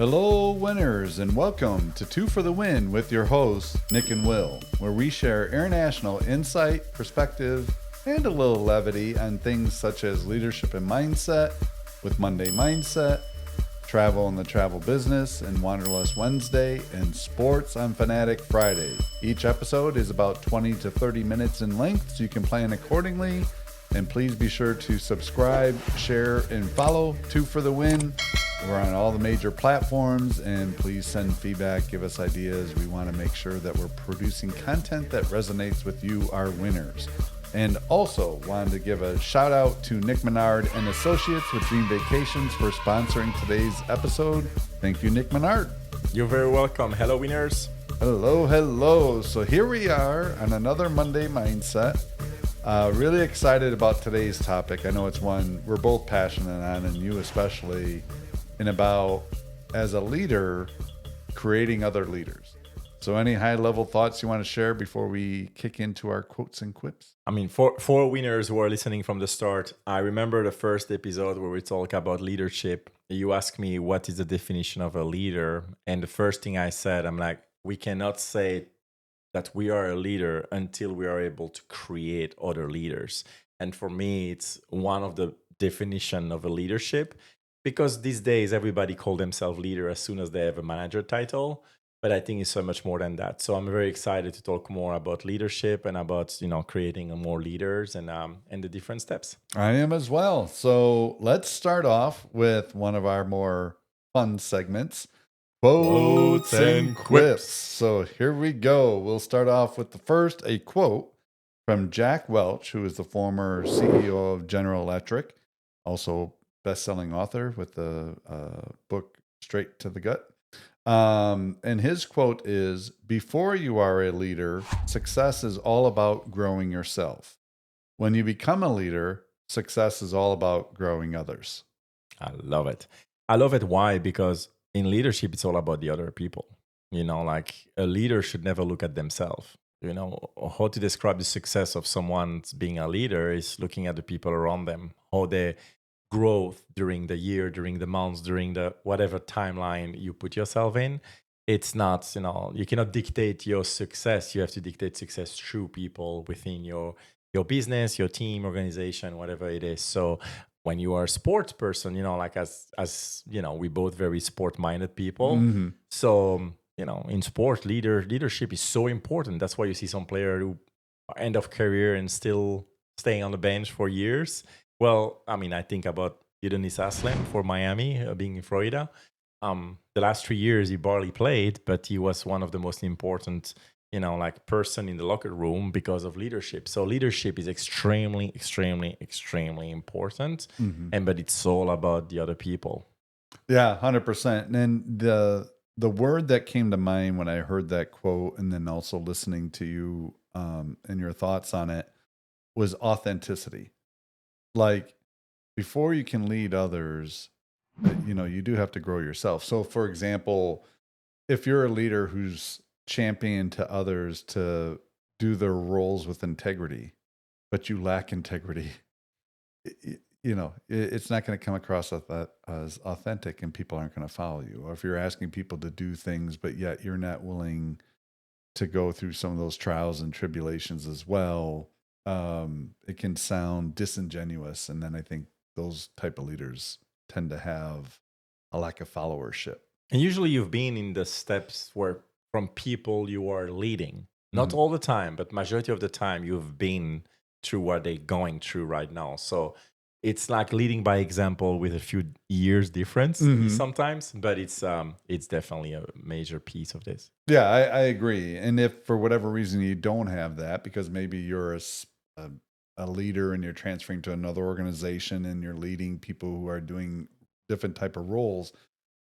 Hello, winners, and welcome to Two for the Win with your hosts, Nick and Wil, where we share international insight, perspective, and a little levity on things such as leadership and mindset with Monday Mindset, travel and the travel business and Wanderlust Wednesday, and sports on Fanatic Friday. Each episode is about 20 to 30 minutes in length, so you can plan accordingly. And please be sure to subscribe, share, and follow Two for the Win. We're on all the major platforms, and please send feedback, give us ideas. We want to make sure that we're producing content that resonates with you, our winners. And also wanted to give a shout out to Nick Menard and Associates with Dream Vacations for sponsoring today's episode. Thank you, Nick Menard. You're very welcome. Hello, winners. Hello, hello. So here we are on another Monday Mindset. Really excited about today's topic. I know it's one we're both passionate on, and you especially, and about, as a leader, creating other leaders. So any high-level thoughts you want to share before we kick into our quotes and quips? I mean, for winners who are listening from the start, I remember the first episode where we talk about leadership. You asked me, what is the definition of a leader? And the first thing I said, I'm like, we cannot say that we are a leader until we are able to create other leaders. And for me, it's one of the definition of a leadership, because these days everybody call themselves leader as soon as they have a manager title. But I think it's so much more than that. So I'm very excited to talk more about leadership and about, creating more leaders and the different steps. I am as well. So let's start off with one of our more fun segments, quotes and quips. So here we go. We'll start off with the first, a quote from Jack Welch, who is the former CEO of General Electric, also best-selling author with the book Straight to the Gut. And his quote is, "Before you are a leader, success is all about growing yourself. When you become a leader, success is all about growing others." I love it. I love it. Why? Because in leadership, it's all about the other people. Like a leader should never look at themselves. How to describe the success of someone being a leader is looking at the people around them, how they growth during the year, during the months, during the whatever timeline you put yourself in. It's not, you cannot dictate your success. You have to dictate success through people within your business, your team, organization, whatever it is. So when you are a sports person, like as we both very sport-minded people. Mm-hmm. So, in sport, leadership is so important. That's why you see some player who are end of career and still staying on the bench for years. Well, I mean, I think about Udonis Haslem for Miami, being in Florida. The last 3 years, he barely played, but he was one of the most important, person in the locker room because of leadership. So leadership is extremely, extremely, extremely important. Mm-hmm. But it's all about the other people. Yeah, 100%. And the word that came to mind when I heard that quote, and then also listening to you and your thoughts on it, was authenticity. Like, before you can lead others, you do have to grow yourself. So, for example, if you're a leader who's championed to others to do their roles with integrity, but you lack integrity, it's not going to come across as authentic, and people aren't going to follow you. Or if you're asking people to do things, but yet you're not willing to go through some of those trials and tribulations as well, it can sound disingenuous. And then I think those type of leaders tend to have a lack of followership. And usually you've been in the steps where from people you are leading, not all the time, but majority of the time you've been through what they're going through right now. So it's like leading by example with a few years difference sometimes, but it's definitely a major piece of this. Yeah, I agree. And if for whatever reason you don't have that, because maybe you're a leader and you're transferring to another organization and you're leading people who are doing different type of roles,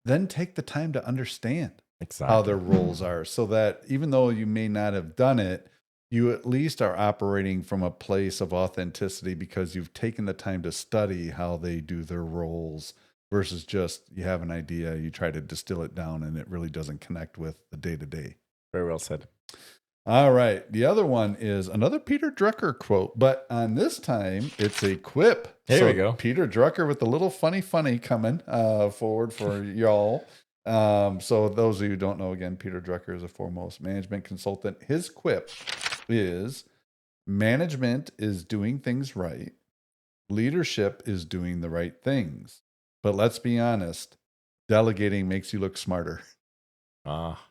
then take the time to understand how their roles are, so that even though you may not have done it, you at least are operating from a place of authenticity because you've taken the time to study how they do their roles, versus just you have an idea, you try to distill it down, and it really doesn't connect with the day-to-day. Very well said. All right. The other one is another Peter Drucker quote, but on this time, it's a quip. There we go. Peter Drucker with a little funny coming forward for y'all. So those of you who don't know, again, Peter Drucker is a foremost management consultant. His quip is management is doing things right. Leadership is doing the right things. But let's be honest, delegating makes you look smarter. Ah,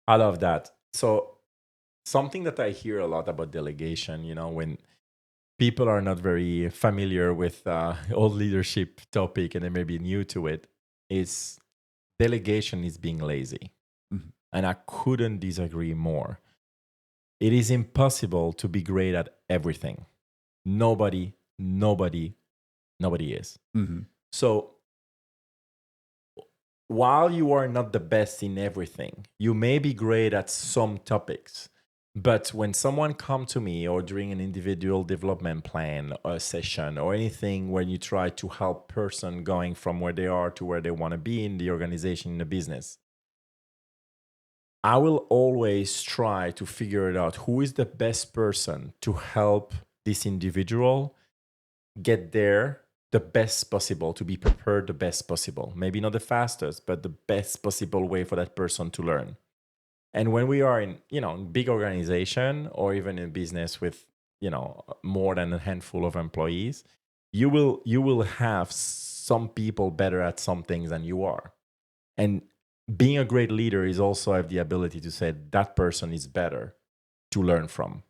I love that. So something that I hear a lot about delegation, when people are not very familiar with old leadership topic and they may be new to it, is delegation is being lazy. Mhm. And I couldn't disagree more. It is impossible to be great at everything. Nobody is. Mhm. So while you are not the best in everything, you may be great at some topics. But when someone come to me or during an individual development plan or a session or anything where you try to help person going from where they are to where they want to be in the organization, in the business, I will always try to figure it out who is the best person to help this individual get there the best possible, to be prepared the best possible. Maybe not the fastest, but the best possible way for that person to learn. And when we are in, big organization or even in business with, more than a handful of employees, you will have some people better at some things than you are. And being a great leader is also have the ability to say that person is better to learn from.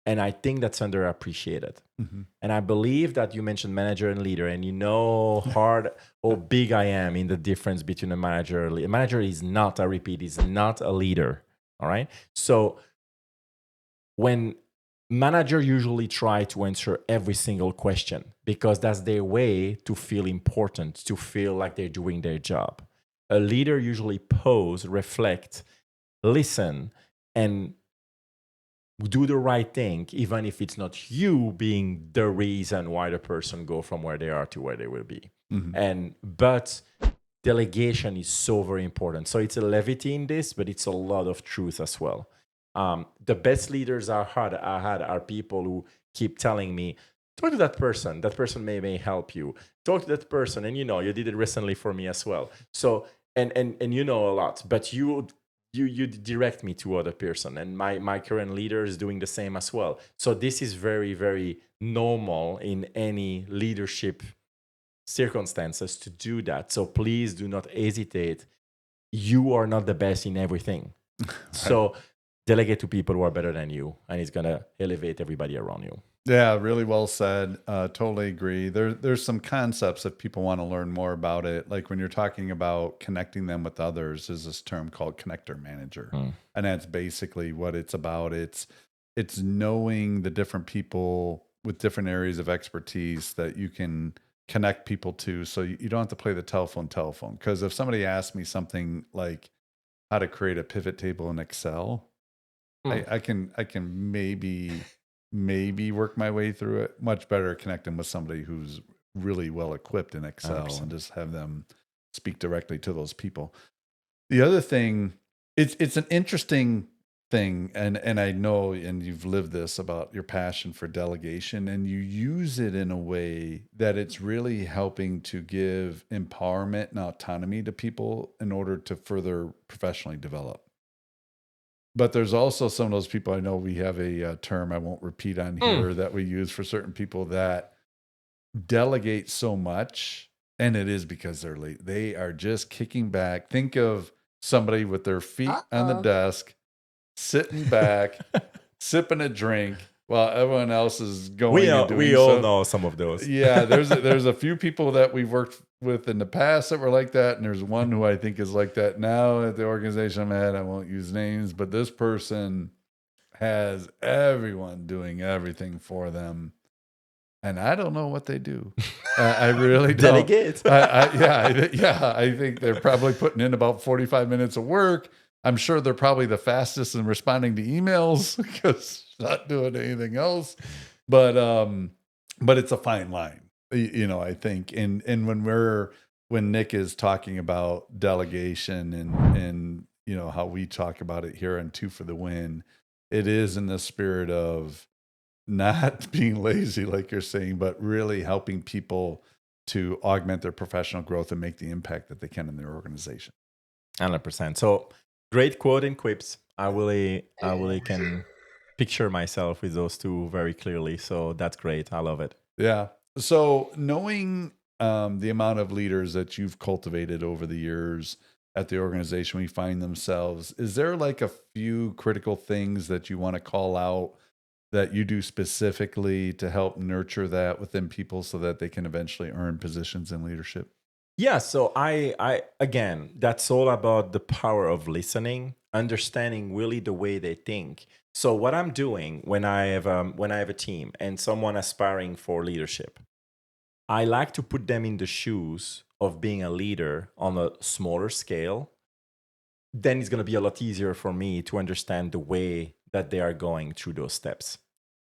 And I think that's underappreciated. Mhm. And I believe that you mentioned manager and leader, and how big I am in the difference between a manager and a leader. A manager is not, I repeat, is not a leader. All right. So when manager usually try to answer every single question because that's their way to feel important, to feel like they're doing their job. A leader usually pause, reflect, listen, and do the right thing, even if it's not you being the reason why the person go from where they are to where they will be. Mhm. But delegation is so very important. So it's a levity in this, but it's a lot of truth as well. The best leaders I had are people who keep telling me, talk to that person. That person may help you. Talk to that person, and you did it recently for me as well. So and you know a lot, but you direct me to other person, and my current leader is doing the same as well. So this is very, very normal in any leadership circumstances to do that. So please do not hesitate. You are not the best in everything. Right. So delegate to people who are better than you, and it's gonna elevate everybody around you. Yeah, really well said. Totally agree. There's some concepts if people want to learn more about it. Like when you're talking about connecting them with others, is this term called connector manager, and that's basically what it's about. It's knowing the different people with different areas of expertise that you can connect people to, so you don't have to play the telephone. Because if somebody asks me something like how to create a pivot table in Excel, I can maybe work my way through it. Much better connecting with somebody who's really well equipped in Excel 100%. and just have them speak directly to those people. The other thing, it's an interesting thing, and I know, and you've lived this about your passion for delegation, and you use it in a way that it's really helping to give empowerment and autonomy to people in order to further professionally develop. But there's also some of those people. I know we have a term I won't repeat on here that we use for certain people that delegate so much, and it is because they're late. They are just kicking back. Think of somebody with their feet on the desk, sitting back, sipping a drink while everyone else is going and We doing all so. know some of those. Yeah, there's a few people that we've worked with in the past that were like that, and there's one who I think is like that now at the organization I'm at. I won't use names, but this person has everyone doing everything for them, and I don't know what they do. I really don't. Delegate. I think they're probably putting in about 45 minutes of work. I'm sure they're probably the fastest in responding to emails because not doing anything else. But it's a fine line, I think. And when Nick is talking about delegation and how we talk about it here on Two for the Win, it is in the spirit of not being lazy, like you're saying, but really helping people to augment their professional growth and make the impact that they can in their organization. 100%. So great quote and quips. I really can picture myself with those two very clearly. So that's great. I love it. Yeah. So knowing the amount of leaders that you've cultivated over the years at the organization we find themselves, is there like a few critical things that you want to call out that you do specifically to help nurture that within people so that they can eventually earn positions in leadership? Yeah, so I again, that's all about the power of listening, understanding really the way they think. So what I'm doing when I have a team and someone aspiring for leadership, I like to put them in the shoes of being a leader on a smaller scale. Then it's going to be a lot easier for me to understand the way that they are going through those steps.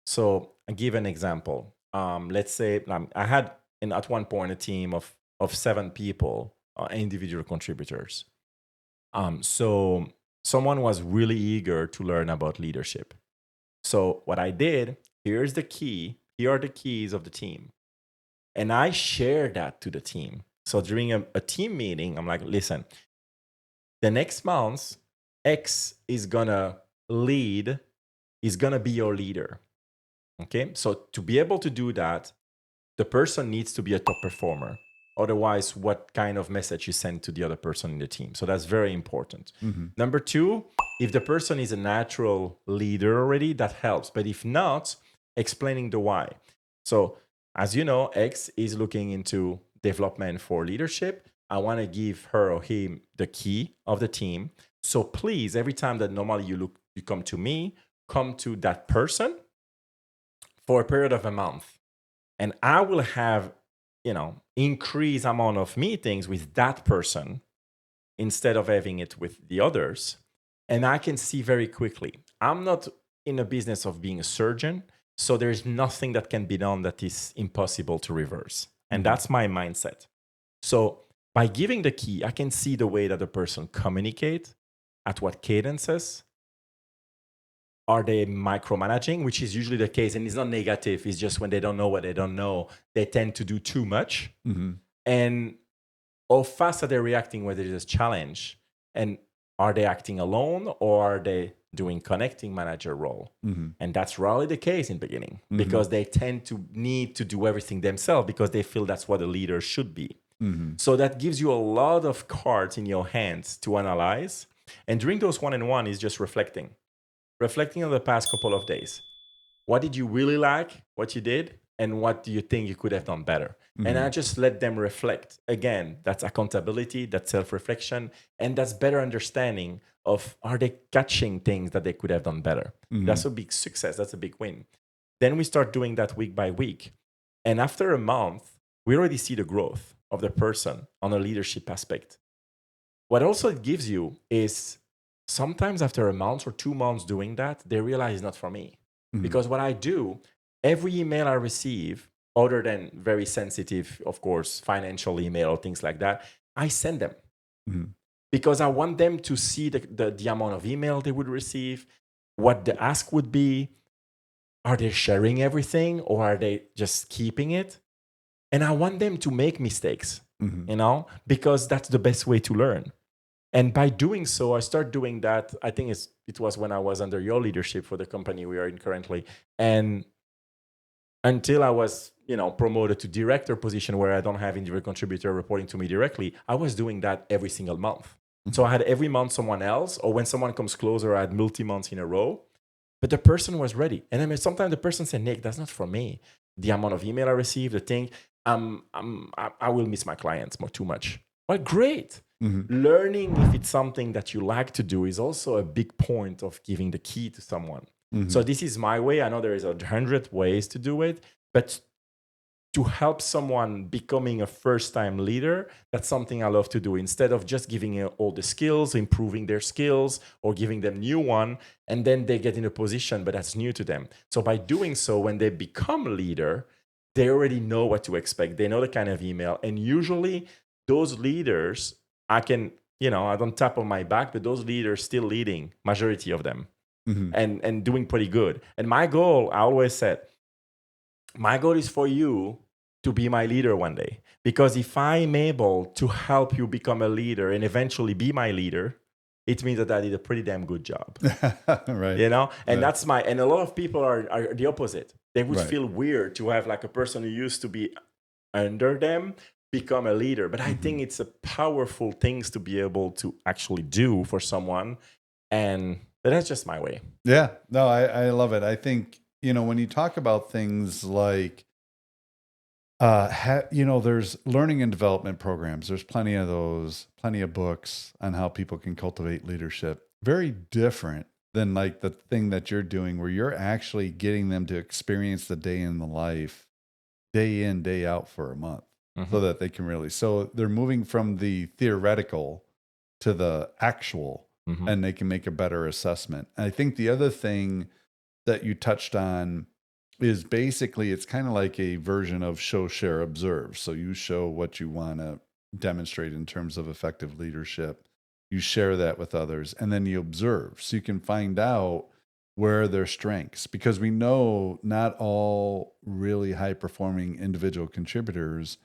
So I give an example. Let's say I had at one point a team of 7 people, individual contributors. So someone was really eager to learn about leadership. So what I did, here's the key. Here are the keys of the team, and I share that to the team. So during a team meeting, I'm like, listen, the next month, X is gonna lead, is gonna be your leader. Okay. So to be able to do that, the person needs to be a top performer. Otherwise, what kind of message you send to the other person in the team? So that's very important. Mm-hmm. Number two, if the person is a natural leader already, that helps. But if not, explaining the why. So as you know, X is looking into development for leadership. I want to give her or him the key of the team. So please, every time that normally you come to me, come to that person for a period of a month, and I will have, increased amount of meetings with that person instead of having it with the others. And I can see very quickly, I'm not in a business of being a surgeon, so there's nothing that can be done that is impossible to reverse. And that's my mindset. So by giving the key, I can see the way that the person communicate, at what cadences. Are they micromanaging, which is usually the case, and it's not negative, it's just when they don't know what they don't know, they tend to do too much. Mm-hmm. And how fast are they reacting when there is a challenge? And are they acting alone, or are they doing connecting manager role? Mm-hmm. And that's rarely the case in the beginning, Mm-hmm. because they tend to need to do everything themselves because they feel that's what a leader should be. Mm-hmm. So that gives you a lot of cards in your hands to analyze. And during those one-on-one is just reflecting on the past couple of days. What did you really like, what you did, and what do you think you could have done better? Mm-hmm. And I just let them reflect. Again, that's accountability, that's self-reflection, and that's better understanding of, are they catching things that they could have done better? Mm-hmm. That's a big success. That's a big win. Then we start doing that week by week. And after a month, we already see the growth of the person on a leadership aspect. What also it gives you is, sometimes after a month or 2 months doing that, they realize it's not for me. Mm-hmm. Because what I do, every email I receive, other than very sensitive, of course, financial email or things like that, I send them. Mm-hmm. Because I want them to see the amount of email they would receive, what the ask would be. Are they sharing everything, or are they just keeping it? And I want them to make mistakes, because that's the best way to learn. And by doing so, I start doing that. I think it was when I was under your leadership for the company we are in currently. And until I was, promoted to director position, where I don't have individual contributor reporting to me directly, I was doing that every single month. Mm-hmm. So I had every month someone else, or when someone comes closer, I had multi-months in a row. But the person was ready. And then sometimes the person said, Nick, that's not for me. The amount of email I received, the thing, I will miss my clients too much. Well, great. Mm-hmm. Learning if it's something that you like to do is also a big point of giving the key to someone. Mm-hmm. So this is my way. I know there is 100 ways to do it, but to help someone becoming a first-time leader, that's something I love to do. Instead of just giving all the skills, improving their skills, or giving them new one, and then they get in a position, but that's new to them. So by doing so, when they become a leader, they already know what to expect. They know the kind of email. And usually those leaders, I can, I don't tap on my back, but those leaders still leading, majority of them, mm-hmm. and doing pretty good. And my goal, I always said, my goal is for you to be my leader one day. Because if I'm able to help you become a leader and eventually be my leader, it means that I did a pretty damn good job. Right. You know? And Right. that's and a lot of people are the opposite. They would Right. feel weird to have like a person who used to be under them become a leader. But I think it's a powerful things to be able to actually do for someone. And that's just my way. Yeah. No, I love it. I think, when you talk about things like, there's learning and development programs. There's plenty of those, plenty of books on how people can cultivate leadership. Very different than like the thing that you're doing where you're actually getting them to experience the day in the life, day in, day out for a month so that they can really, so they're moving from the theoretical to the actual and they can make a better assessment. And I think the other thing that you touched on is basically it's kind of like a version of show, share, observe. So you show what you want to demonstrate in terms of effective leadership. You share that with others and then you observe so you can find out where are their strengths, because we know not all really high performing individual contributors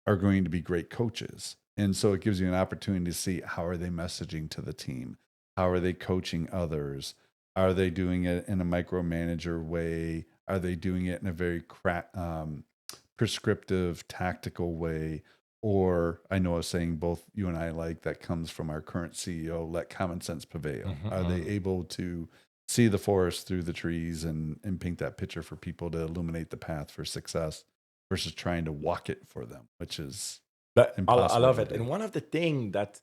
are going to be great coaches. And so it gives you an opportunity to see how are they messaging to the team? How are they coaching others? Are they doing it in a micromanager way? Are they doing it in a very prescriptive, tactical way? Or I know I was saying both you and I like that comes from our current CEO, let common sense prevail. Are they able to see the forest through the trees and paint that picture for people to illuminate the path for success versus trying to walk it for them, which is impossible. I love to it. do. And one of the things that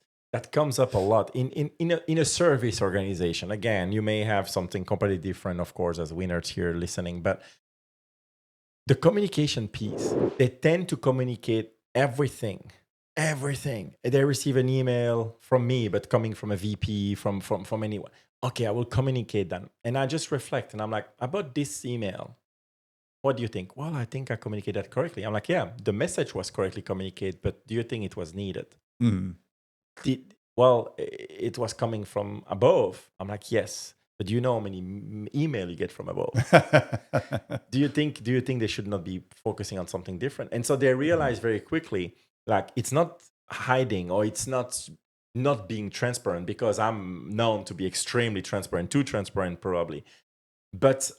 comes up a lot in a service organization, again, you may have something completely different, of course, as winners here listening, but the communication piece, they tend to communicate everything. They receive an email from me, but coming from a VP, from anyone. Okay, I will communicate them. And I just reflect and I'm like, about this email, what do you think? Well, I think I communicated that correctly. I'm like, yeah, the message was correctly communicated, but do you think it was needed? Well, it was coming from above. I'm like, yes. But do you know how many email you get from above? Do you think they should not be focusing on something different? And so they realize very quickly, like, it's not hiding or it's not being transparent, because I'm known to be extremely transparent, too transparent probably. But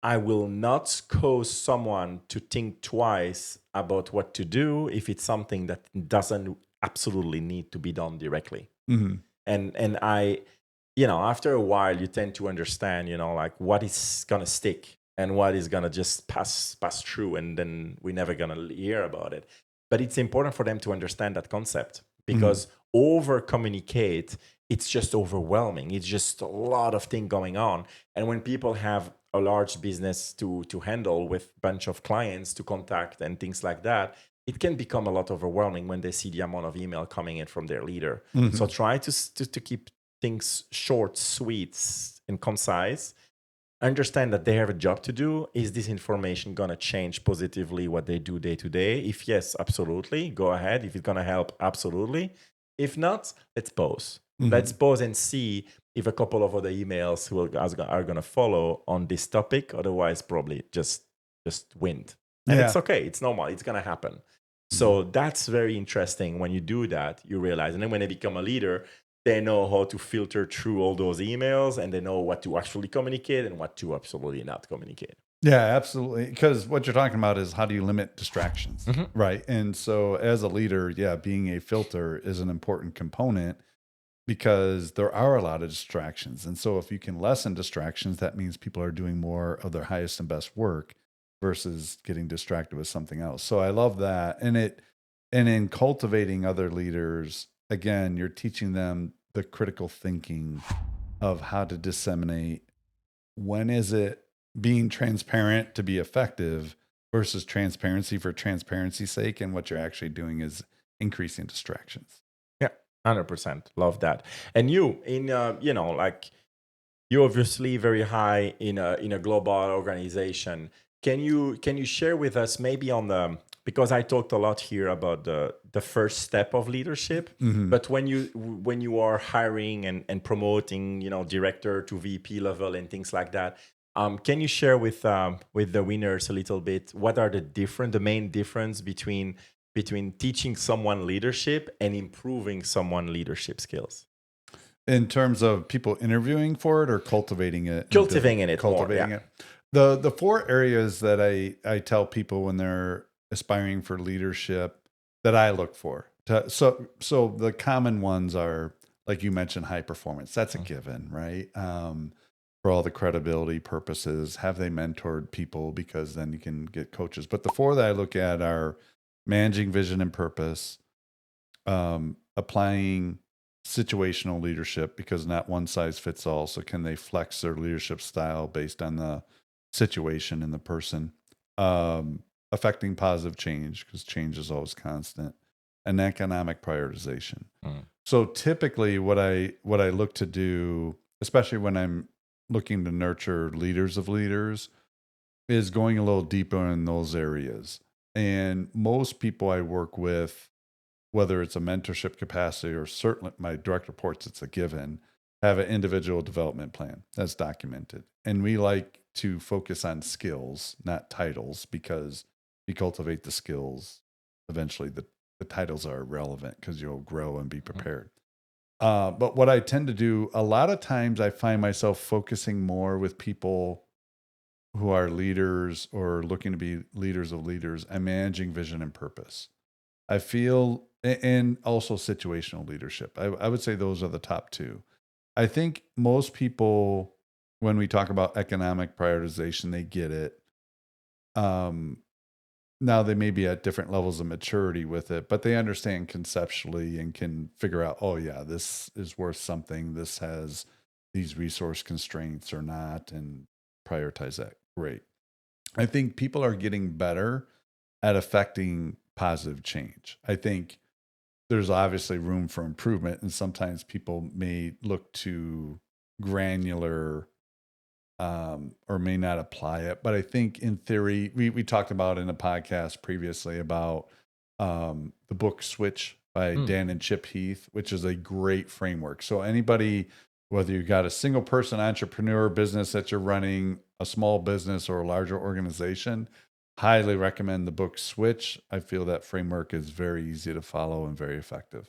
I will not cause someone to think twice about what to do if it's something that doesn't absolutely need to be done directly. And I, after a while, you tend to understand, like what is gonna stick and what is gonna just pass through, and then we're never gonna hear about it. But it's important for them to understand that concept, because over communicate, it's just overwhelming. It's just a lot of things going on. And when people have a large business to handle with a bunch of clients to contact and things like that, it can become a lot overwhelming when they see the amount of email coming in from their leader. So try to keep things short, sweet, and concise. Understand that they have a job to do. Is this information going to change positively what they do day to day? If yes, absolutely. Go ahead. If it's going to help, absolutely. If not, let's pause. Let's pause and see if a couple of other emails are going to follow on this topic. Otherwise, probably just wind. And it's okay. It's normal. It's going to happen. So that's very interesting. When you do that, you realize. And then when they become a leader, they know how to filter through all those emails, and they know what to actually communicate and what to absolutely not communicate. Yeah, absolutely. Because what you're talking about is how do you limit distractions, right? And so as a leader, being a filter is an important component, because there are a lot of distractions. And so if you can lessen distractions, that means people are doing more of their highest and best work versus getting distracted with something else. So I love that. And in cultivating other leaders, again, you're teaching them the critical thinking of how to disseminate. When is it being transparent to be effective versus transparency for transparency's sake? And what you're actually doing is increasing distractions. 100%. Love that. And you, like, you're obviously very high in a global organization. Can you share with us maybe on the, because I talked a lot here about the first step of leadership, but when you are hiring and promoting, director to VP level and things like that, Can you share with the winners a little bit what are the main difference between teaching someone leadership and improving someone leadership skills? In terms of people interviewing for it or cultivating it? Cultivating it more, Cultivating yeah. it. The four areas that I tell people when they're aspiring for leadership that I look for. So the common ones are, like you mentioned, high performance. That's a given, right? For all the credibility purposes, have they mentored people? Because then you can get coaches. But the four that I look at are managing vision and purpose, applying situational leadership, because not one size fits all. So can they flex their leadership style based on the situation and the person? Affecting positive change, because change is always constant, and economic prioritization. So typically what I look to do, especially when I'm looking to nurture leaders of leaders, is going a little deeper in those areas. And most people I work with, whether it's a mentorship capacity or certainly my direct reports, it's a given, have an individual development plan that's documented. And we like to focus on skills, not titles, because you cultivate the skills, eventually the titles are irrelevant because you'll grow and be prepared. But what I tend to do, a lot of times I find myself focusing more with people who are leaders or looking to be leaders of leaders and managing vision and purpose. I feel, and also situational leadership. I would say those are the top two. I think most people, when we talk about economic prioritization, they get it. Now they may be at different levels of maturity with it, but they understand conceptually and can figure out, oh yeah, this is worth something. This has these resource constraints or not, and prioritize that. Great. I think people are getting better at affecting positive change. I think there's obviously room for improvement, and sometimes people may look to granular or may not apply it. But I think in theory, we talked about in a podcast previously about the book Switch by Dan and Chip Heath, which is a great framework. So anybody, whether you got a single person entrepreneur business that you're running, a small business or a larger organization, highly recommend the book Switch. I feel that framework is very easy to follow and very effective.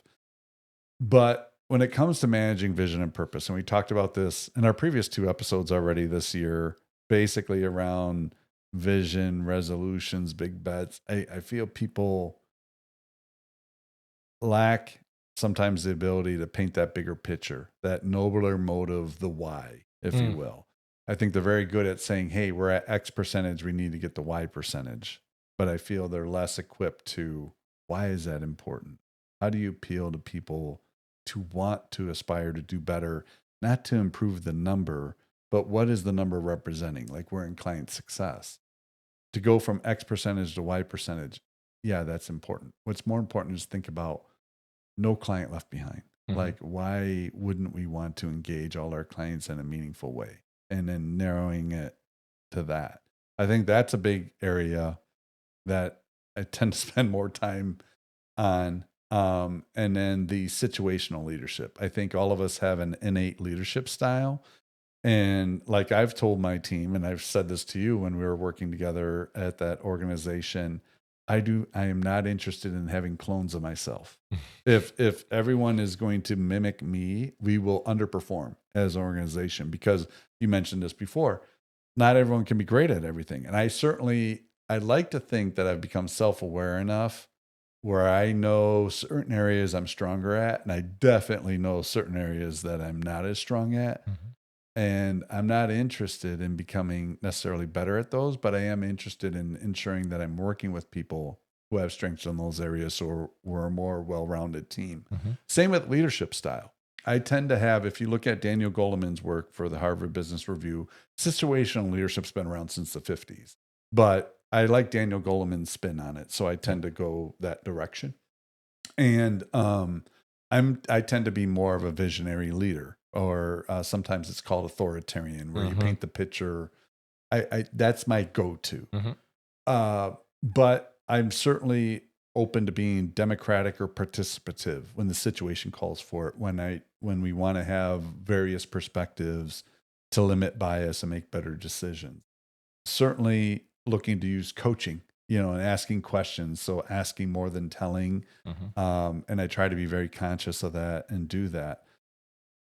But when it comes to managing vision and purpose, and we talked about this in our previous two episodes already this year, basically around vision, resolutions, big bets, I feel people lack sometimes the ability to paint that bigger picture, that nobler motive, the why, if you will. I think they're very good at saying, hey, we're at X percentage, we need to get the Y percentage. But I feel they're less equipped to, why is that important? How do you appeal to people to want to aspire to do better, not to improve the number, but what is the number representing? Like we're in client success. To go from X percentage to Y percentage, yeah, that's important. What's more important is think about no client left behind. Like, why wouldn't we want to engage all our clients in a meaningful way? And then narrowing it to that. I think that's a big area that I tend to spend more time on. And then the situational leadership. I think all of us have an innate leadership style. And like I've told my team, and I've said this to you when we were working together at that organization, I am not interested in having clones of myself. If everyone is going to mimic me, we will underperform as an organization, because you mentioned this before. Not everyone can be great at everything. And I'd like to think that I've become self-aware enough where I know certain areas I'm stronger at, and I definitely know certain areas that I'm not as strong at. And I'm not interested in becoming necessarily better at those, but I am interested in ensuring that I'm working with people who have strengths in those areas, so we're a more well-rounded team. Same with leadership style. I tend to have, if you look at Daniel Goleman's work for the Harvard Business Review, situational leadership's been around since the 50s. But I like Daniel Goleman's spin on it, so I tend to go that direction. And I tend to be more of a visionary leader, or sometimes it's called authoritarian, where you paint the picture. That's my go-to. But I'm certainly open to being democratic or participative when the situation calls for it. When we want to have various perspectives, to limit bias and make better decisions. Certainly looking to use coaching, and asking questions. So asking more than telling. And I try to be very conscious of that and do that.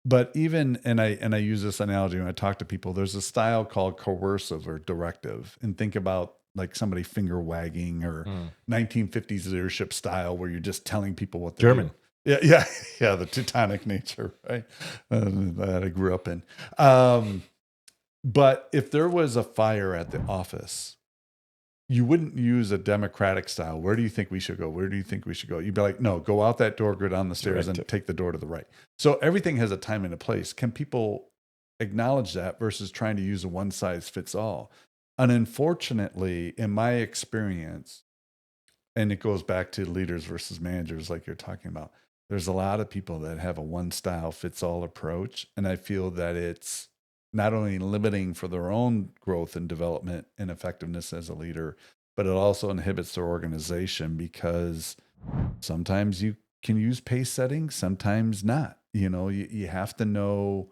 But even, and I use this analogy when I talk to people, there's a style called coercive or directive. And think about like somebody finger wagging or 1950s leadership style where you're just telling people what to German. do. Yeah, the Teutonic nature, right? That I grew up in. But if there was a fire at the office, you wouldn't use a democratic style. Where do you think we should go? Where do you think we should go? You'd be like, no, go out that door, go down the stairs, and take the door to the right. So everything has a time and a place. Can people acknowledge that versus trying to use a one size fits all? And unfortunately, in my experience, and it goes back to leaders versus managers, like you're talking about, there's a lot of people that have a one style fits all approach. And I feel that it's not only limiting for their own growth and development and effectiveness as a leader, but it also inhibits their organization because sometimes you can use pace setting, sometimes not. You have to know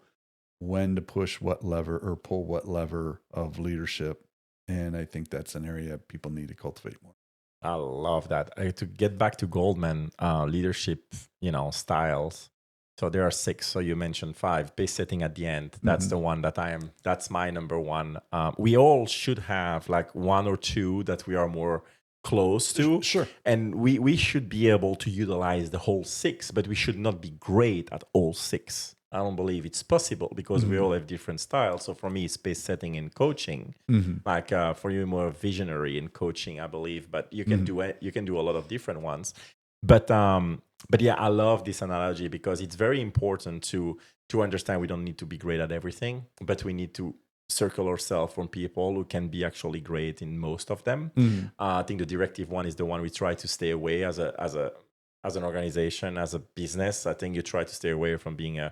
when to push what lever or pull what lever of leadership. And I think that's an area people need to cultivate more. I love that. To get back to Goldman leadership, styles. So there are 6. So you mentioned 5. Pace setting at the end. That's the one that's my number one. We all should have like 1 or 2 that we are more close to. Sure. And we should be able to utilize the whole 6, but we should not be great at all 6. I don't believe it's possible because we all have different styles. So for me, it's pace setting and coaching. Like for you, more visionary in coaching, I believe. But you can do it. You can do a lot of different ones. But yeah, I love this analogy because it's very important to understand we don't need to be great at everything, but we need to circle ourselves from people who can be actually great in most of them. I think the directive one is the one we try to stay away as an organization, as a business. I think you try to stay away from being a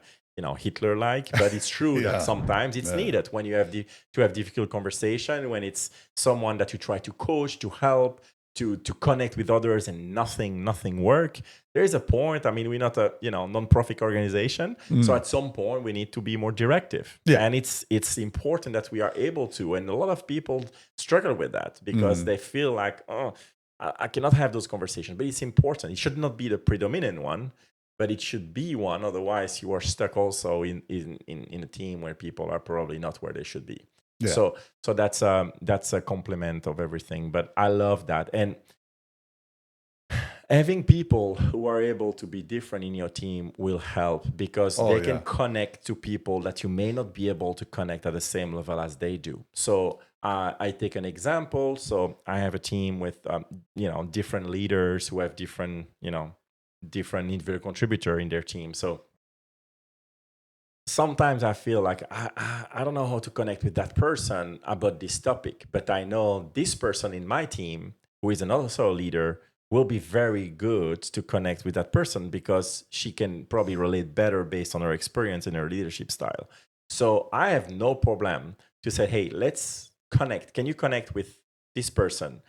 Hitler-like, but it's true that sometimes it's needed when you have to have difficult conversation, when it's someone that you try to coach, to help, to connect with others, and nothing work. There is a point. I mean, we're not a non-profit organization, so at some point we need to be more directive. And it's important that we are able to. And a lot of people struggle with that because they feel like, oh, I cannot have those conversations. But it's important. It should not be the predominant one, but it should be one. Otherwise, you are stuck also in a team where people are probably not where they should be. Yeah. So that's a complement of everything. But I love that. And having people who are able to be different in your team will help because they can connect to people that you may not be able to connect at the same level as they do. So I take an example. So I have a team with different leaders who have different individual contributor in their team. So sometimes I feel like I don't know how to connect with that person about this topic, but I know this person in my team, who is also a leader, will be very good to connect with that person because she can probably relate better based on her experience and her leadership style. So I have no problem to say, hey, let's connect. Can you connect with this person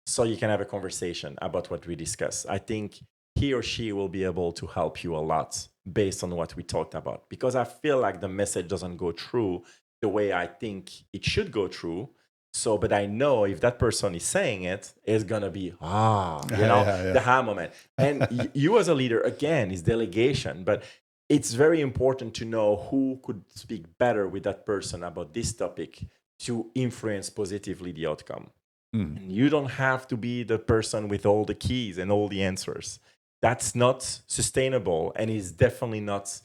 so you can have a conversation about what we discuss? I think he or she will be able to help you a lot based on what we talked about, because I feel like the message doesn't go through the way I think it should go through. So, but I know if that person is saying it, it's going to be, the aha moment. And you as a leader, again, is delegation, but it's very important to know who could speak better with that person about this topic to influence positively the outcome. And you don't have to be the person with all the keys and all the answers. That's not sustainable, and it's definitely not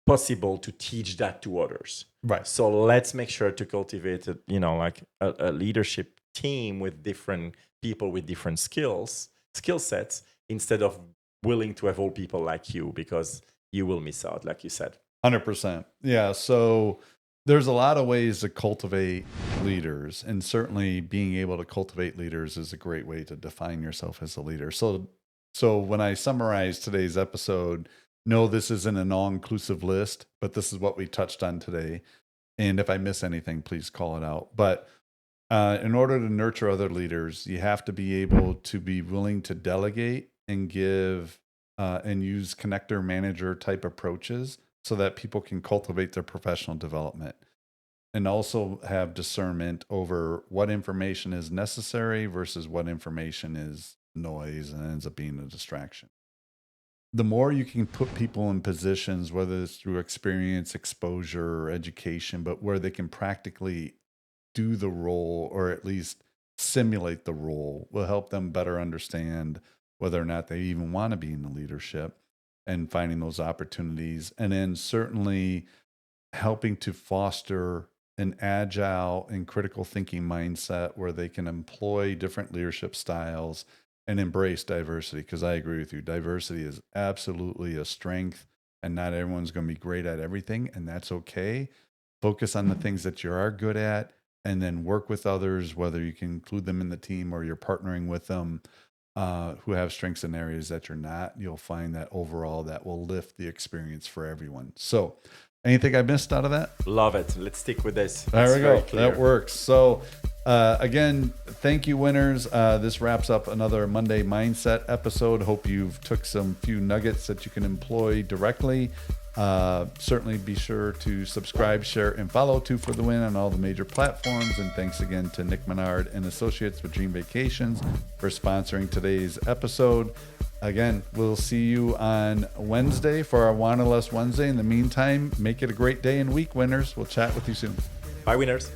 possible to teach that to others. Right. So let's make sure to cultivate a leadership team with different people with different skill sets, instead of willing to have all people like you, because you will miss out, like you said. 100%. Yeah. So there's a lot of ways to cultivate leaders, and certainly being able to cultivate leaders is a great way to define yourself as a leader. So when I summarize today's episode, no, this isn't an all-inclusive list, but this is what we touched on today. And if I miss anything, please call it out. But in order to nurture other leaders, you have to be able to be willing to delegate and give and use connector manager type approaches so that people can cultivate their professional development. and also have discernment over what information is necessary versus what information is noise and ends up being a distraction. The more you can put people in positions, whether it's through experience, exposure, or education, but where they can practically do the role or at least simulate the role, will help them better understand whether or not they even want to be in the leadership and finding those opportunities. And then certainly helping to foster an agile and critical thinking mindset where they can employ different leadership styles and embrace diversity. Because I agree with you, diversity is absolutely a strength, and not everyone's going to be great at everything, and that's okay. Focus on the things that you are good at, and then work with others, whether you can include them in the team or you're partnering with them who have strengths in areas that you're not. You'll find that overall that will lift the experience for everyone. So anything I missed out of that? Love it. Let's stick with this. There we go. That works. So again, thank you, winners. This wraps up another Monday Mindset episode. Hope you've took some few nuggets that you can employ directly. Certainly be sure to subscribe, share, and follow 2 for the Win on all the major platforms. And thanks again to Nick Menard and Associates with Dream Vacations for sponsoring today's episode. Again, we'll see you on Wednesday for our Wanna Less Wednesday. In the meantime, make it a great day and week, winners. We'll chat with you soon. Bye, winners.